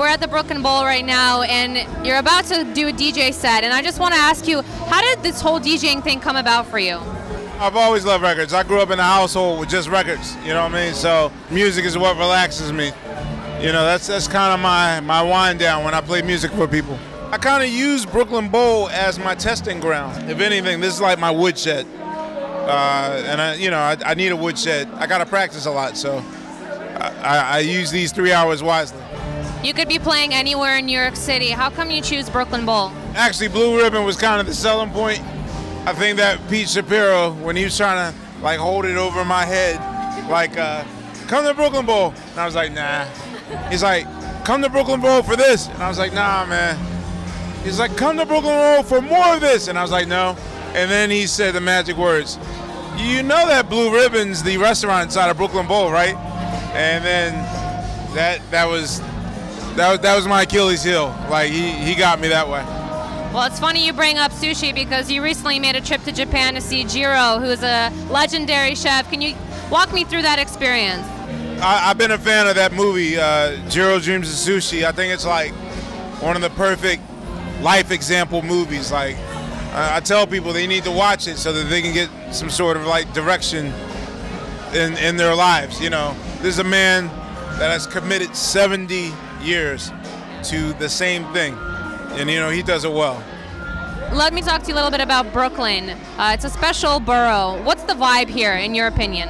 we're at the Brooklyn Bowl right now, and you're about to do a DJ set, and I just want to ask you, how did this whole DJing thing come about for you? I've always loved records. I grew up in a household with just records, you know what I mean? So music is what relaxes me. You know, that's kind of my wind down when I play music for people. I kind of use Brooklyn Bowl as my testing ground. If anything, this is like my woodshed. And I need a woodshed. I got to practice a lot, so I use these 3 hours wisely. You could be playing anywhere in New York City. How come you choose Brooklyn Bowl? Actually, Blue Ribbon was kind of the selling point. I think that Pete Shapiro, when he was trying to like hold it over my head, like, come to Brooklyn Bowl. And I was like, nah. He's like, come to Brooklyn Bowl for this. And I was like, nah, man. He's like, come to Brooklyn Bowl for more of this. And I was like, no. And then he said the magic words. You know that Blue Ribbon's the restaurant inside of Brooklyn Bowl, right? And then that was my Achilles heel. Like, he got me that way. Well, it's funny you bring up Sushi because you recently made a trip to Japan to see Jiro, who's a legendary chef. Can you walk me through that experience? I've been a fan of that movie, Jiro Dreams of Sushi. I think it's like one of the perfect life example movies. Like, I tell people they need to watch it so that they can get some sort of like direction in their lives. You know, this is a man that has committed 70 years to the same thing, and you know he does it well. Let me talk to you a little bit about Brooklyn. It's a special borough. What's the vibe here, in your opinion?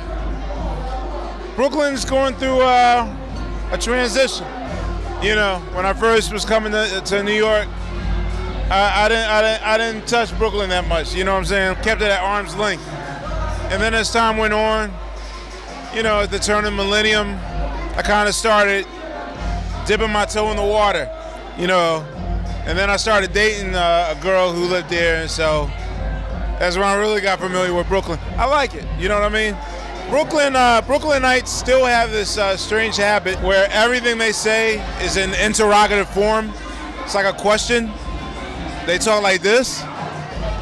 Brooklyn's going through a transition. You know, when I first was coming to New York, I didn't touch Brooklyn that much. You know what I'm saying? Kept it at arm's length. And then as time went on, you know, at the turn of the millennium, I kind of started dipping my toe in the water. You know, and then I started dating a girl who lived there, and so that's when I really got familiar with Brooklyn. I like it. You know what I mean? Brooklynites still have this strange habit where everything they say is in interrogative form. It's like a question. They talk like this.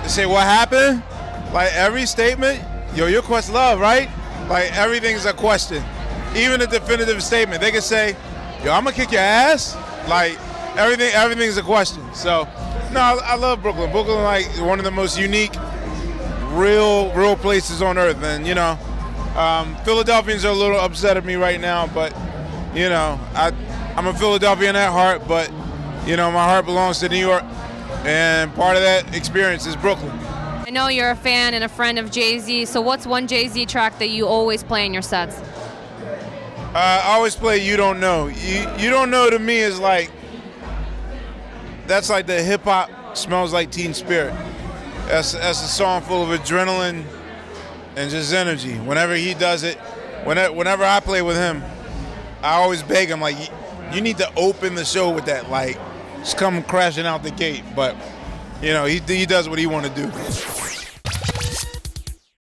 They say, what happened? Like every statement, yo, you're Questlove, right? Like everything's a question. Even a definitive statement. They can say, yo, I'm gonna kick your ass. Like everything's a question. So, no, I love Brooklyn. Brooklyn, like one of the most unique, real places on earth. And you know, Philadelphians are a little upset at me right now, but you know, I'm a Philadelphian at heart, but you know, my heart belongs to New York, and part of that experience is Brooklyn. I know you're a fan and a friend of JayZ, so what's one JayZ track that you always play in your sets? I always play You Don't Know. You Don't Know to me is like, that's like the hip hop Smells Like Teen Spirit. That's a song full of adrenaline and just energy. Whenever he does it, whenever I play with him, I always beg him, like, you need to open the show with that, like, just come crashing out the gate. But, you know, he does what he want to do.